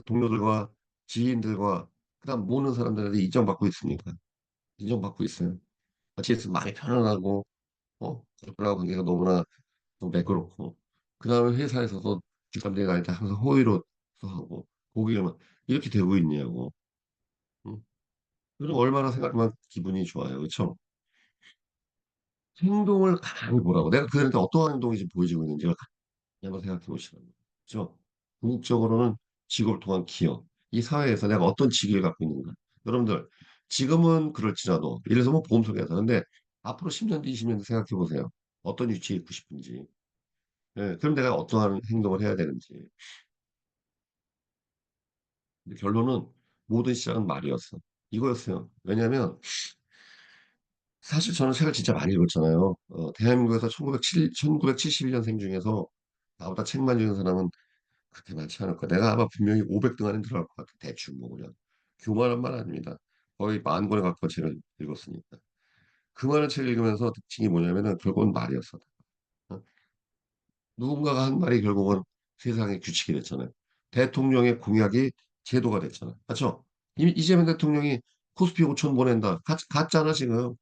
동료들과 지인들과 그다음 모르는 사람들한테 인정받고 있습니까? 인정받고 있어요. 같이 있으면 많이 편안하고, 가족들하고 관계가 너무나 좀 매끄럽고, 그 다음에 회사에서도 주관제가 아닐 때 항상 호의로 하고, 고기만 이렇게 되고 있냐고. 응? 그럼 얼마나 생각만 기분이 좋아요. 그렇죠? 행동을 가만히 보라고. 내가 그들한테 어떠한 행동이 지금 보여지고 있는지를 한번 생각해 보시라고. 그렇죠? 궁극적으로는 직업을 통한 기여. 이 사회에서 내가 어떤 직위를 갖고 있는가. 여러분들, 지금은 그럴지라도, 예를 들어서 뭐 보험속에서. 근데 앞으로 10년 뒤, 20년 뒤 생각해 보세요. 어떤 위치에 있고 싶은지. 예, 그럼 내가 어떠한 행동을 해야 되는지. 근데 결론은 모든 시작은 말이었어. 이거였어요. 왜냐하면 사실 저는 책을 진짜 많이 읽었잖아요. 대한민국에서 1971년생 중에서 나보다 책 많이 읽은 사람은 그렇게 많지 않을 거야. 내가 아마 분명히 500등 안에 들어갈 것 같아. 대충 뭐 그냥. 교만한 말 아닙니다. 거의 10,000권에 가까운 책을 읽었으니까. 그 많은 책을 읽으면서 특징이 뭐냐면은 결국은 말이었어. 어? 누군가가 한 말이 결국은 세상의 규칙이 됐잖아요. 대통령의 공약이 제도가 됐잖아요. 맞죠? 이재명 대통령이 코스피 5천 보낸다. 가짜나 지금.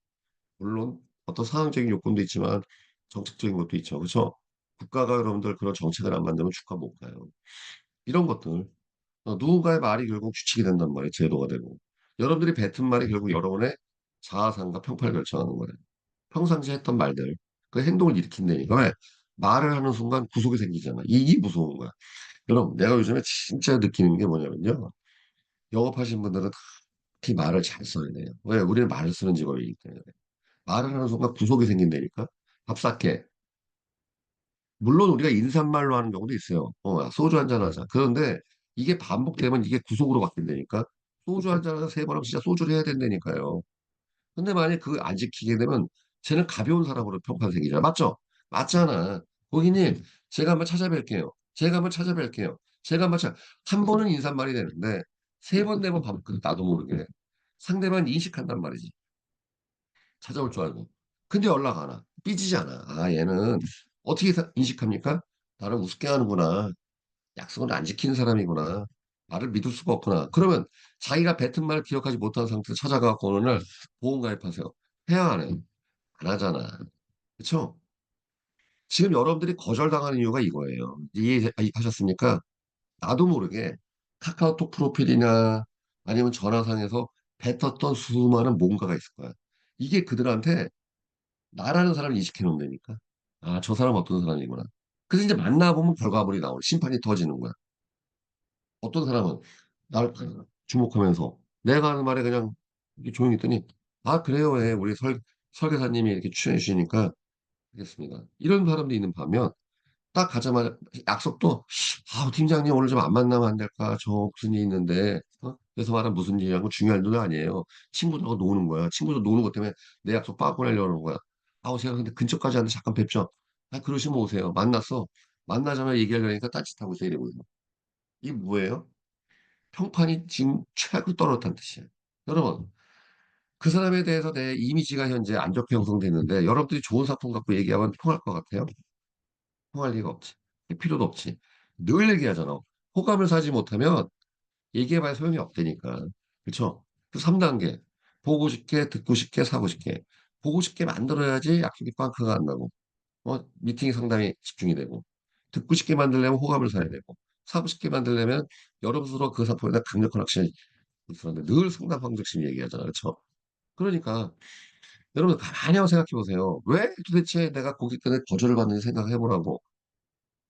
물론 어떤 상황적인 요건도 있지만 정책적인 것도 있죠. 그렇죠? 국가가 여러분들 그런 정책을 안 만들면 주가 못 가요. 이런 것들. 누군가의 말이 결국 규칙이 된단 말이에요. 제도가 되고. 여러분들이 뱉은 말이 결국 여러분의 자아상과 평판을 결정하는 거예요. 평상시에 했던 말들, 그 행동을 일으킨다니까. 왜? 말을 하는 순간 구속이 생기잖아. 이게 무서운 거야. 여러분, 내가 요즘에 진짜 느끼는 게 뭐냐면요. 영업하시는 분들은 특히 말을 잘 써야 돼요. 왜? 우리는 말을 쓰는 직업이기 때문에. 말을 하는 순간 구속이 생긴다니까. 밥 쌀게. 물론 우리가 인사말로 하는 경우도 있어요. 소주 한잔 하자. 그런데 이게 반복되면 이게 구속으로 바뀐다니까. 소주 한잔 하자 3번 하면 진짜 소주를 해야 된다니까요. 근데 만약에 그거 안 지키게 되면 쟤는 가벼운 사람으로 평판 생기잖아. 맞죠? 맞잖아. 고객님, 제가 한번 찾아뵐게요. 제가 한번 찾아뵐게요. 제가 한 번은 인사말이 되는데 3번, 4번 반복, 나도 모르게 상대방 인식한단 말이지. 찾아올 줄 알고. 근데 연락 안 와. 삐지지 않아. 아, 얘는 어떻게 인식합니까? 나를 우습게 하는구나. 약속을 안 지키는 사람이구나. 말을 믿을 수가 없구나. 그러면 자기가 뱉은 말 기억하지 못한 상태에서 찾아가고 어느 날 보험 가입하세요. 해야 안 해? 안 하잖아. 그렇죠? 지금 여러분들이 거절당하는 이유가 이거예요. 이해하셨습니까? 나도 모르게 카카오톡 프로필이나 아니면 전화상에서 뱉었던 수많은 뭔가가 있을 거야. 이게 그들한테 나라는 사람을 인식해 놓는다니까. 아, 저 사람 어떤 사람이구나. 그래서 이제 만나보면 결과물이 나오고 심판이 터지는 거야. 어떤 사람은 날 주목하면서 내가 하는 말에 그냥 이렇게 조용히 있더니 아 그래요 예 우리 설계사님이 이렇게 추천해 주시니까 알겠습니다. 이런 사람도 있는 반면 딱 가자마자 약속도 아 팀장님 오늘 좀 안 만나면 안 될까 저 무슨 일이 있는데 그래서 말하면 무슨 일이라고 중요한 일도 아니에요. 친구들하고 노는 거야. 친구들 노는 것 때문에 내 약속 빠꾸내려는 거야. 아우 제가 근데 근처까지 왔는데 잠깐 뵙죠. 아 그러시면 오세요. 만났어. 만나자마자 얘기하려니까 딴짓하고 있어 이러고 있어. 이게 뭐예요? 평판이 지금 최악으로 떨어졌다는 뜻이에요. 여러분 그 사람에 대해서 내 이미지가 현재 안 좋게 형성됐는데 여러분들이 좋은 사품 갖고 얘기하면 통할 것 같아요? 통할 리가 없지. 필요도 없지. 늘 얘기하잖아. 호감을 사지 못하면 얘기해봐야 소용이 없다니까. 그쵸? 그 3단계. 보고 싶게, 듣고 싶게, 사고 싶게. 보고 싶게 만들어야지 약속이 빵크가 안 나고, 미팅이 상당히 집중이 되고, 듣고 싶게 만들려면 호감을 사야 되고, 사고 싶게 만들려면 여러분 스스로 그 상품에 대한 강력한 확신이 있었는데 늘 상담방정식 얘기하잖아. 그쵸? 그러니까, 여러분 가만히 한번 생각해 보세요. 왜 도대체 내가 고객들의 거절을 받는지 생각해 보라고.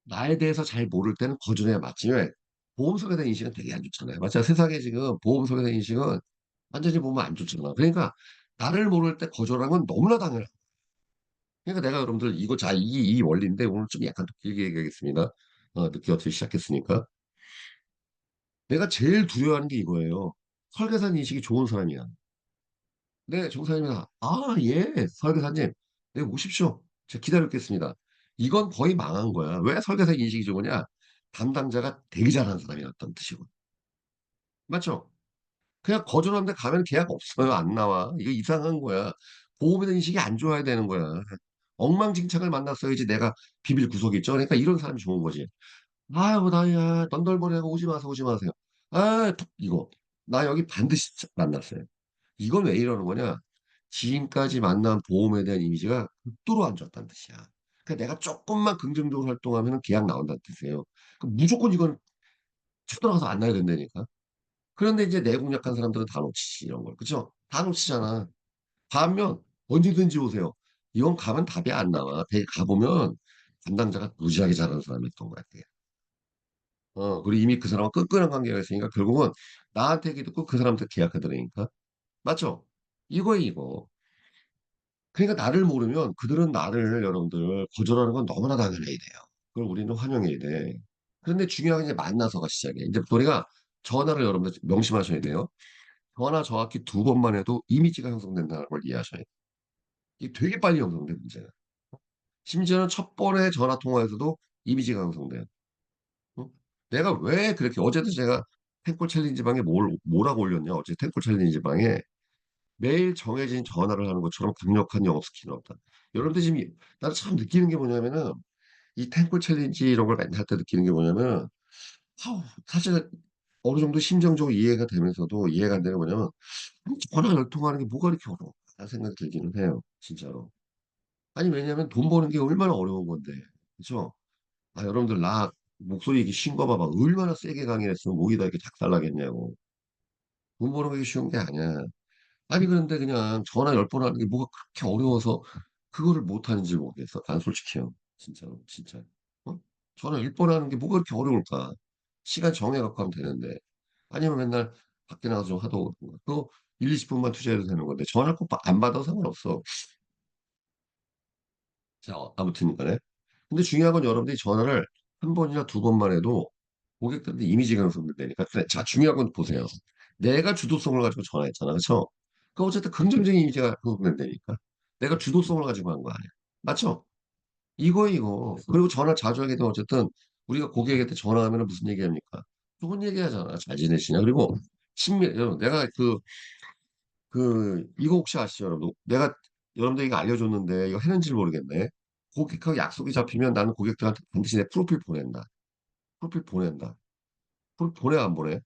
나에 대해서 잘 모를 때는 거절해야 맞지. 왜? 보험 소개에 대한 인식은 되게 안 좋잖아요. 맞죠? 세상에 지금 보험 소개에 대한 인식은 완전히 보면 안 좋잖아. 그러니까 나를 모를 때 거절하는 건 너무나 당연해. 그러니까 내가 여러분들 이거 자, 이 원리인데 오늘 좀 약간 더 길게 얘기하겠습니다. 늦게 어떻게 시작했으니까. 내가 제일 두려워하는 게 이거예요. 설계사 인식이 좋은 사람이야. 네, 정사님이다. 아, 예, 설계사님. 네, 오십시오. 제가 기다렸겠습니다. 이건 거의 망한 거야. 왜 설계사 인식이 좋으냐? 담당자가 되게 잘하는 사람이었던 뜻이고. 맞죠? 그냥 거절하는데 가면 계약 없어요. 안 나와. 이거 이상한 거야. 보험에 대한 인식이 안 좋아야 되는 거야. 엉망진창을 만났어야지 내가 비빌 구석이 있죠. 그러니까 이런 사람이 좋은 거지. 아유, 나야, 넌덜머리하고 오지 마세요, 오지 마세요. 아, 이거. 나 여기 반드시 만났어요. 이건 왜 이러는 거냐? 지금까지 만난 보험에 대한 이미지가 극도로 안 좋았다는 뜻이야. 그러니까 내가 조금만 긍정적으로 활동하면 계약 나온다는 뜻이에요. 그럼 무조건 이건 쳐들어가서 안 나야 된다니까. 그런데 이제 내공약한 사람들은 다 놓치지, 이런 걸. 그쵸? 다 놓치잖아. 반면, 언제든지 오세요. 이건 가면 답이 안 나와. 가보면 담당자가 무지하게 잘하는 사람이었던 것 같아. 그리고 이미 그 사람과 끈끈한 관계가 있으니까 결국은 나한테 얘기 듣고 그 사람한테 계약하더라니까. 맞죠? 이거에 이거. 그러니까 나를 모르면 그들은 나를 여러분들 거절하는 건 너무나 당연해야 돼요. 그걸 우리는 환영해야 돼. 그런데 중요한 게 이제 만나서가 시작이에요. 이제 우리가 전화를 여러분들 명심하셔야 돼요. 전화 정확히 두 번만 해도 이미지가 형성된다는 걸 이해하셔야 돼요. 이게 되게 빨리 형성돼, 문제가. 심지어는 첫 번에 전화 통화에서도 이미지가 형성돼요. 응? 내가 왜 그렇게, 어제도 제가 탱골 챌린지 방에 뭐라고 올렸냐, 어제 탱골 챌린지 방에 매일 정해진 전화를 하는 것처럼 강력한 영업 스킬은 없다. 여러분들 지금 나는 참 느끼는 게 뭐냐면은 이 탱골 챌린지 이런 걸 맨날 할 때 느끼는 게 뭐냐면 사실 어느 정도 심정적으로 이해가 되면서도 이해가 안 되는 게 뭐냐면 전화 열 통하는 게 뭐가 이렇게 어려워? 라는 생각이 들기는 해요. 진짜로. 아니 왜냐면 돈 버는 게 얼마나 어려운 건데. 그쵸? 아 여러분들 나 목소리 이렇게 쉰 거 봐봐. 얼마나 세게 강의했으면 목이 다 이렇게 작살나겠냐고. 돈 버는 게 쉬운 게 아니야. 아니 그런데 그냥 전화 10번 하는 게 뭐가 그렇게 어려워서 그거를 못 하는지 모르겠어. 난 솔직히요. 진짜로 진짜. 어? 전화 10번 하는 게 뭐가 그렇게 어려울까? 시간 정해 갖고 하면 되는데. 아니면 맨날 밖에 나가서 좀 하다 오는 거. 그거 1, 20분만 투자해도 되는 건데 전화 꼭 안 받아도 상관없어. 자, 아무튼 간에. 근데 중요한 건 여러분들이 전화를 한 번이나 두 번만 해도 고객들한테 이미지가 형성된다니까. 자, 중요한 건 보세요. 내가 주도성을 가지고 전화했잖아. 그쵸? 그 어쨌든 긍정적인 이미지가 형성된다니까. 내가 주도성을 가지고 한 거 아니야. 맞죠? 이거. 그리고 전화 자주 하게 되면 어쨌든 우리가 고객한테 전화하면 무슨 얘기 합니까? 좋은 얘기 하잖아. 잘 지내시냐. 그리고 여러분, 내가 이거 혹시 아시죠, 여러분? 내가 여러분들 이거 알려줬는데 이거 했는지 모르겠네. 고객하고 약속이 잡히면 나는 고객들한테 반드시 내 프로필 보낸다. 프로필 보낸다. 프로필 보내, 안 보내?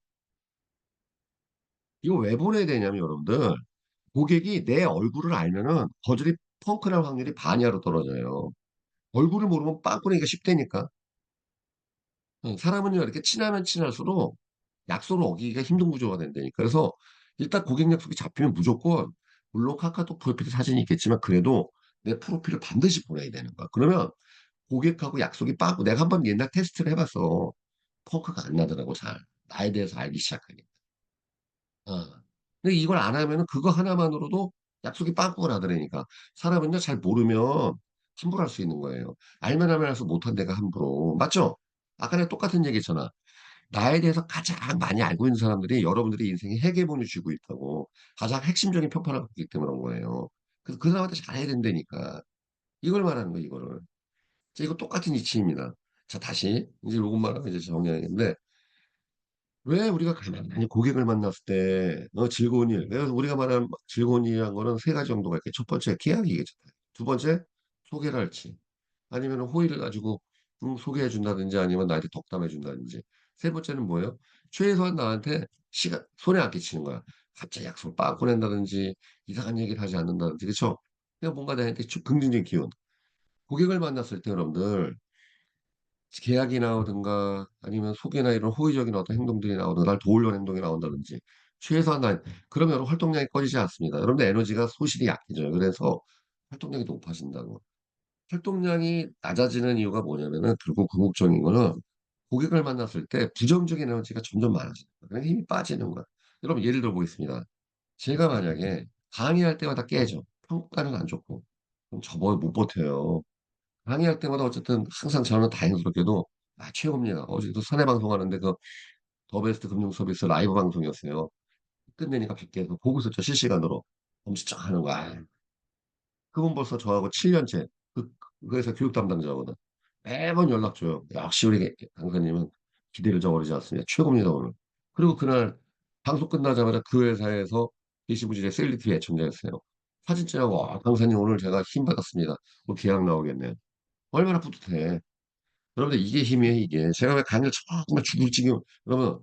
이거 왜 보내야 되냐면 여러분들 고객이 내 얼굴을 알면은 거절이 펑크날 확률이 반 이하로 떨어져요. 얼굴을 모르면 빵꾸내기가 쉽다니까. 사람은요 이렇게 친하면 친할수록 약속을 어기기가 힘든 구조가 된다니까. 그래서 일단 고객 약속이 잡히면 무조건 물론 카카오톡 프로필 사진이 있겠지만 그래도 내 프로필을 반드시 보내야 되는 거야. 그러면 고객하고 약속이 빠고 내가 한번 옛날 테스트를 해봤어. 펑크가 안 나더라고 잘. 나에 대해서 알기 시작하니까. 어. 근데 이걸 안 하면은 그거 하나만으로도 약속이 빵꾸가 나더라니까. 사람은요, 잘 모르면 함부로 할 수 있는 거예요. 알면 하면 할수록 못한 데가 함부로. 맞죠? 아까 내가 똑같은 얘기 했잖아. 나에 대해서 가장 많이 알고 있는 사람들이 여러분들의 인생에 해계본을 쥐고 있다고. 가장 핵심적인 편파를 갖고 있기 때문에 그런 거예요. 그래서 그 사람한테 잘해야 된다니까. 이걸 말하는 거예요, 이거를. 자, 이거 똑같은 이치입니다. 자, 다시 이제 요것만 하고 이제 정리하겠는데, 왜 우리가 가만히 고객을 만났을 때 즐거운 일. 그래서 우리가 말하는 즐거운 일이란 거는 세 가지 정도가 있게 첫 번째 계약이겠죠. 두 번째 소개를 할지. 아니면 호의를 가지고 소개해 준다든지 아니면 나한테 덕담해 준다든지. 세 번째는 뭐예요? 최소한 나한테 시간 손해 안 끼치는 거야. 갑자기 약속을 빠꾸 낸다든지 이상한 얘기를 하지 않는다든지. 그쵸? 그냥 뭔가 나한테 긍정적인 기운. 고객을 만났을 때 여러분들 계약이 나오든가 아니면 소개나 이런 호의적인 어떤 행동들이 나오든가 날 도우려는 행동이 나온다든지 최소한 난 그러면 여러분 활동량이 꺼지지 않습니다. 여러분들 에너지가 소실이 약해져요. 그래서 활동량이 높아진다고. 활동량이 낮아지는 이유가 뭐냐면은 결국 궁극적인 거는 고객을 만났을 때 부정적인 에너지가 점점 많아져요. 그래서 힘이 빠지는 거야. 여러분 예를 들어 보겠습니다. 제가 만약에 강의할 때마다 깨져. 평가는 안 좋고. 그럼 저거 못 버텨요. 항의할 때마다 어쨌든 항상 저는 다행스럽게도 최고입니다. 어제도 사내 방송하는데 그 더베스트 금융 서비스 라이브 방송이었어요. 끝내니까 밖에서 보고 있었죠, 실시간으로. 엄지척 하는 거야. 그분 벌써 저하고 7년째 그 회사 교육 담당자거든. 매번 연락 줘요. 역시 우리 강사님은 기대를 저버리지 않습니다. 최고입니다, 오늘. 그리고 그날 방송 끝나자마자 그 회사에서 게시부지에 셀리티 애청자였어요. 사진 찍하고 강사님 오늘 제가 힘 받았습니다. 뭐 계약 나오겠네. 얼마나 뿌듯해. 여러분들 이게 힘이에요, 이게. 제가 왜 강의를 정말 죽을 지경 그러면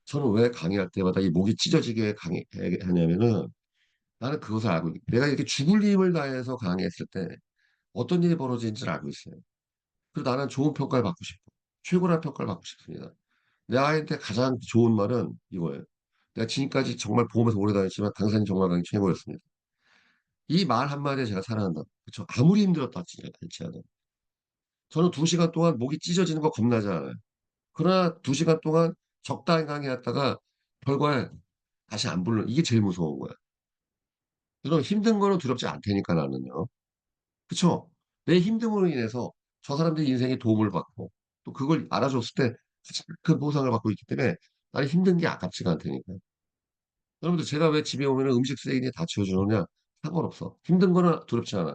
저는 왜 강의할 때마다 이 목이 찢어지게 하냐면은 나는 그것을 알고 내가 이렇게 죽을 힘을 다해서 강의했을 때 어떤 일이 벌어지는지를 알고 있어요. 그리고 나는 좋은 평가를 받고 싶어. 최고라는 평가를 받고 싶습니다. 내 아이한테 가장 좋은 말은 이거예요. 내가 지금까지 정말 보험에서 오래 다녔지만 강사님 정말 강의 최고였습니다. 이 말 한마디에 제가 살아난다. 그쵸? 아무리 힘들었다 할지 않아요. 저는 2시간 동안 목이 찢어지는 거 겁나지 않아요. 그러나 2시간 동안 적당히 강의했다가 결과에 다시 안 부르는 이게 제일 무서운 거야. 그럼 힘든 거는 두렵지 않다니까 나는요. 그쵸? 내 힘듦으로 인해서 저 사람들의 인생에 도움을 받고 또 그걸 알아줬을 때 가장 큰 보상을 받고 있기 때문에 나는 힘든 게 아깝지가 않다니까. 여러분들 제가 왜 집에 오면 음식 쓰레기 다 치워주느냐? 상관없어. 힘든 거는 두렵지 않아.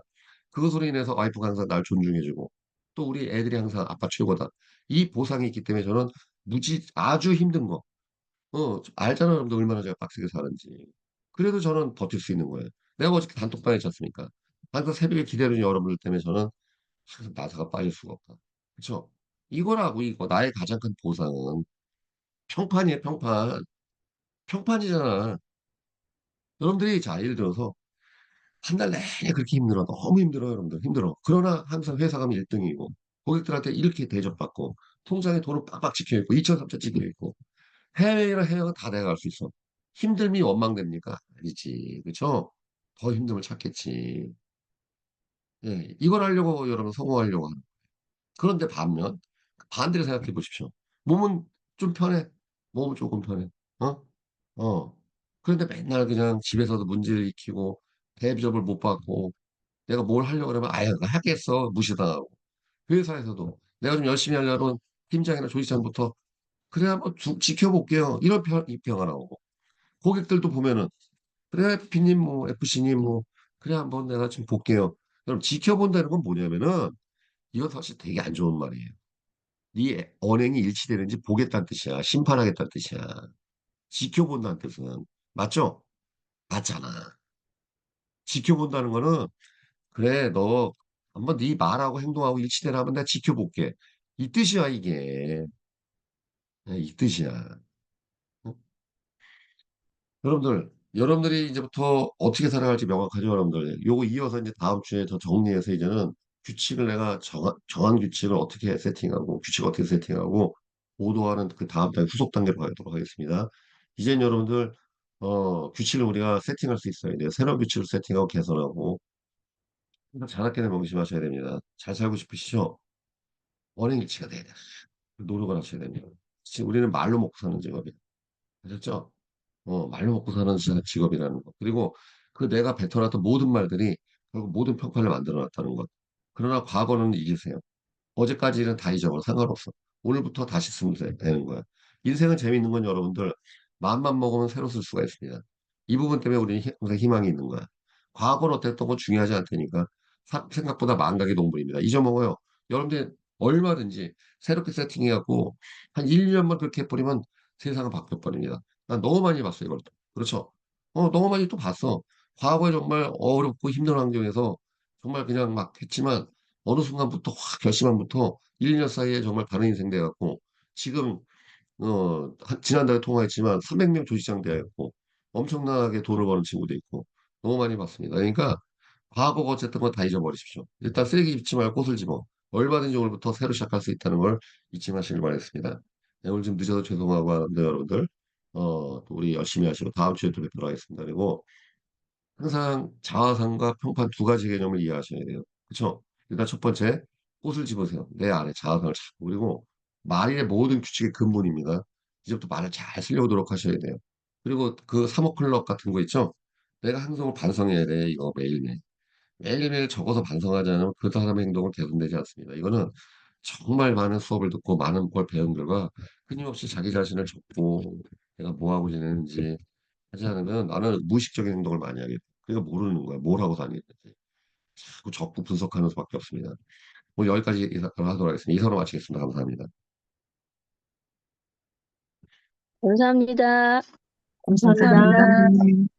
그것으로 인해서 와이프가 항상 날 존중해주고 또 우리 애들이 항상 아빠 최고다. 이 보상이 있기 때문에 저는 아주 힘든 거 알잖아요, 여러분들 얼마나 제가 빡세게 사는지. 그래도 저는 버틸 수 있는 거예요. 내가 어저께 단톡방에 있지 않습니까? 항상 새벽에 기다리는 여러분들 때문에 저는 항상 나사가 빠질 수가 없다. 그쵸? 이거라고, 이거. 나의 가장 큰 보상은 평판이에요, 평판. 평판이잖아. 여러분들이, 자, 예를 들어서, 한 달 내내 그렇게 힘들어. 너무 힘들어, 여러분들. 힘들어. 그러나 항상 회사 가면 1등이고, 고객들한테 이렇게 대접받고, 통장에 돈을 빡빡 찍혀있고, 2천, 3천 찍혀있고, 해외라 해외가 다 내가 갈 수 있어. 힘듦이 원망됩니까? 아니지. 그쵸? 더 힘듦을 찾겠지. 예, 이걸 하려고 여러분 성공하려고 하는. 그런데 반면, 반대로 생각해 보십시오. 몸은 좀 편해. 몸은 조금 편해. 어? 어. 그런데 맨날 그냥 집에서도 문제를 일으키고, 대접을 못 받고, 내가 뭘 하려고 그러면, 아유, 그거 하겠어. 무시당하고. 회사에서도 내가 좀 열심히 하려면 팀장이나 조직장부터, 그래, 한번 지켜볼게요. 이런 입평가 나오고. 고객들도 보면은, 그래, B님, 뭐, FC님, 뭐, 그래, 한번 내가 좀 볼게요. 그럼 지켜본다는 건 뭐냐면은, 이건 사실 되게 안 좋은 말이에요. 네 언행이 일치되는지 보겠다는 뜻이야. 심판하겠다는 뜻이야. 지켜본다는 뜻은. 맞죠? 맞잖아. 지켜본다는 거는, 그래, 너 한번 네 말하고 행동하고 일치되나 한번 내가 지켜볼게. 이 뜻이야, 이게. 이 뜻이야. 어? 여러분들이 이제부터 어떻게 살아갈지 명확하죠, 여러분들. 요거 이어서 이제 다음 주에 더 정리해서 이제는 규칙을 내가 정한 규칙을 어떻게 세팅하고, 규칙 어떻게 세팅하고, 보도하는 그 다음 달 후속 단계로 가도록 하겠습니다. 이젠 여러분들, 규칙을 우리가 세팅할 수 있어야 돼요. 새로운 규칙을 세팅하고 개선하고, 자나깨나 명심하셔야 됩니다. 잘 살고 싶으시죠? 원행 일치가 돼야 돼요. 노력을 하셔야 됩니다. 지금 우리는 말로 먹고 사는 직업이야. 아셨죠? 말로 먹고 사는 직업이라는 거. 그리고 그 내가 뱉어놨던 모든 말들이 결국 모든 평판을 만들어놨다는 것. 그러나 과거는 잊으세요. 어제까지 일은 다 잊어버려. 상관없어. 오늘부터 다시 쓰면 되는 거야. 인생은 재밌는 건 여러분들 마음만 먹으면 새로 쓸 수가 있습니다. 이 부분 때문에 우리는 항상 희망이 있는 거야. 과거는 어땠던 건 중요하지 않다니까. 생각보다 망각의 동물입니다. 잊어먹어요. 여러분들 얼마든지 새롭게 세팅해갖고 한 1, 2년만 그렇게 해버리면 세상은 바뀌어버립니다. 난 너무 많이 봤어, 이걸. 그렇죠? 너무 많이 또 봤어. 과거에 정말 어렵고 힘든 환경에서 정말 그냥 막 했지만 어느 순간부터 확 결심한부터 1, 2년 사이에 정말 다른 인생 돼갖고 지금 지난달에 통화했지만 300명 조직장 돼갖고 엄청나게 돈을 버는 친구도 있고 너무 많이 봤습니다. 그러니까 과거가 어쨌든 건 다 잊어버리십시오. 일단 쓰레기 줍지 말고 꽃을 집어. 얼마든지 오늘부터 새로 시작할 수 있다는 걸 잊지 마시길 바라겠습니다. 네, 오늘 좀 늦어서 죄송하고 하는데 여러분들 또 우리 열심히 하시고 다음 주에 또 뵙도록 하겠습니다. 그리고 항상 자화상과 평판 두 가지 개념을 이해하셔야 돼요. 그렇죠? 일단 첫 번째, 꽃을 집으세요. 내 안에 자화상을 찾고. 그리고 말의 모든 규칙의 근본입니다. 이제부터 말을 잘 쓰려고 노력하셔야 돼요. 그리고 그 사모 클럽 같은 거 있죠? 내가 항상 반성해야 돼. 이거 매일매일. 매일매일 적어서 반성하지 않으면 그 사람의 행동은 개선되지 않습니다. 이거는 정말 많은 수업을 듣고 많은 걸 배운 결과 끊임없이 자기 자신을 적고 내가 뭐 하고 지내는지 하지 않으면 나는 무의식적인 행동을 많이 하게 돼. 그러니까 모르는 거야. 뭘 하고 다니는지. 자꾸 적고 분석하는 수밖에 없습니다. 오늘 여기까지 하도록 하겠습니다. 이사로 마치겠습니다. 감사합니다. 감사합니다. 감사합니다. 감사합니다.